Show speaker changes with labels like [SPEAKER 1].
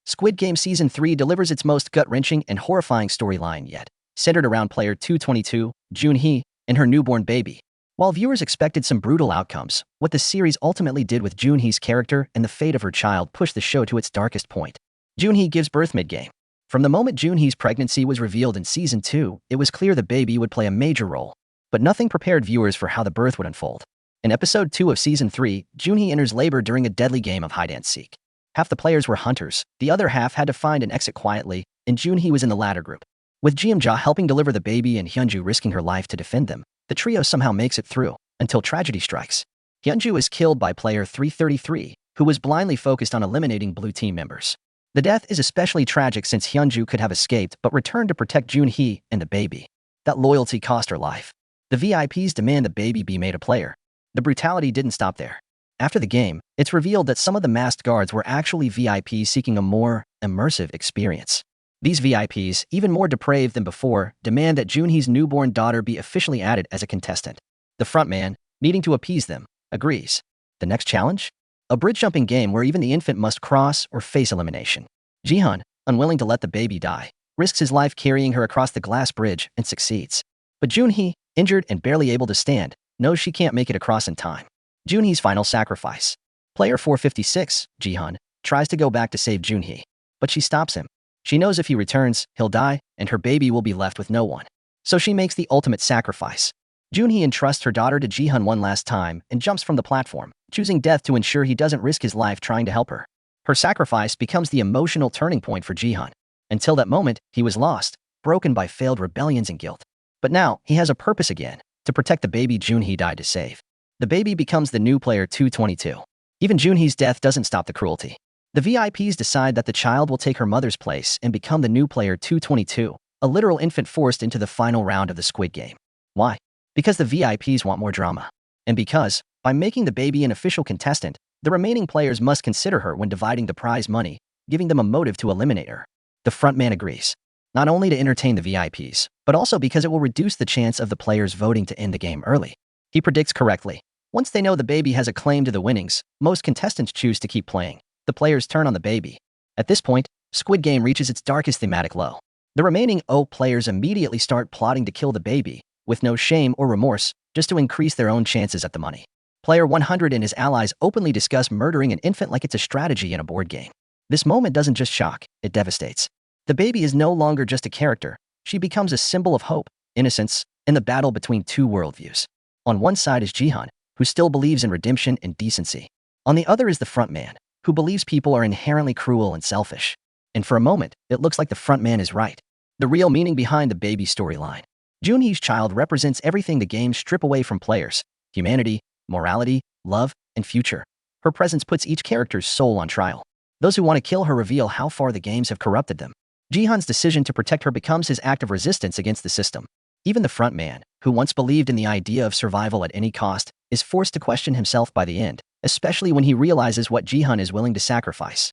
[SPEAKER 1] Squid Game Season 3 delivers its most gut-wrenching and horrifying storyline yet, centered around player 222, Jun-hee, and her newborn baby. While viewers expected some brutal outcomes, what the series ultimately did with Jun-hee's character and the fate of her child pushed the show to its darkest point. Jun-hee gives birth mid-game. From the moment Jun-hee's pregnancy was revealed in Season 2, it was clear the baby would play a major role. But nothing prepared viewers for how the birth would unfold. In Episode 2 of Season 3, Jun-hee enters labor during a deadly game of hide-and-seek. Half the players were hunters, the other half had to find an exit quietly, and Jun-hee was in the latter group. With Jeom-ja helping deliver the baby and Hyunju risking her life to defend them, the trio somehow makes it through, until tragedy strikes. Hyunju is killed by player 333, who was blindly focused on eliminating blue team members. The death is especially tragic since Hyunju could have escaped but returned to protect Jun-hee and the baby. That loyalty cost her life. The VIPs demand the baby be made a player. The brutality didn't stop there. After the game, it's revealed that some of the masked guards were actually VIPs seeking a more immersive experience. These VIPs, even more depraved than before, demand that Jun-hee's newborn daughter be officially added as a contestant. The frontman, needing to appease them, agrees. The next challenge? A bridge-jumping game where even the infant must cross or face elimination. Ji-hun, unwilling to let the baby die, risks his life carrying her across the glass bridge and succeeds. But Jun-hee, injured and barely able to stand, knows she can't make it across in time. Jun-hee's final sacrifice. Player 456, Ji-hun, tries to go back to save Jun-hee, but she stops him. She knows if he returns, he'll die, and her baby will be left with no one. So she makes the ultimate sacrifice. Jun-hee entrusts her daughter to Ji-hun one last time and jumps from the platform, choosing death to ensure he doesn't risk his life trying to help her. Her sacrifice becomes the emotional turning point for Ji-hun. Until that moment, he was lost, broken by failed rebellions and guilt. But now, he has a purpose again, to protect the baby Jun-hee died to save. The baby becomes the new player 222. Even Jun-hee's death doesn't stop the cruelty. The VIPs decide that the child will take her mother's place and become the new player 222, a literal infant forced into the final round of the Squid Game. Why? Because the VIPs want more drama. And because, by making the baby an official contestant, the remaining players must consider her when dividing the prize money, giving them a motive to eliminate her. The frontman agrees. Not only to entertain the VIPs, but also because it will reduce the chance of the players voting to end the game early. He predicts correctly. Once they know the baby has a claim to the winnings, most contestants choose to keep playing. The players turn on the baby. At this point, Squid Game reaches its darkest thematic low. The remaining players immediately start plotting to kill the baby, with no shame or remorse, just to increase their own chances at the money. Player 100 and his allies openly discuss murdering an infant like it's a strategy in a board game. This moment doesn't just shock, it devastates. The baby is no longer just a character. She becomes a symbol of hope, innocence, and the battle between two worldviews. On one side is Ji-hun, who still believes in redemption and decency. On the other is the frontman, who believes people are inherently cruel and selfish. And for a moment, it looks like the frontman is right. The real meaning behind the baby storyline. Jun-hee's child represents everything the games strip away from players: humanity, morality, love, and future. Her presence puts each character's soul on trial. Those who want to kill her reveal how far the games have corrupted them. Ji-hun's decision to protect her becomes his act of resistance against the system. Even the frontman, who once believed in the idea of survival at any cost, is forced to question himself by the end, especially when he realizes what Ji-hun is willing to sacrifice.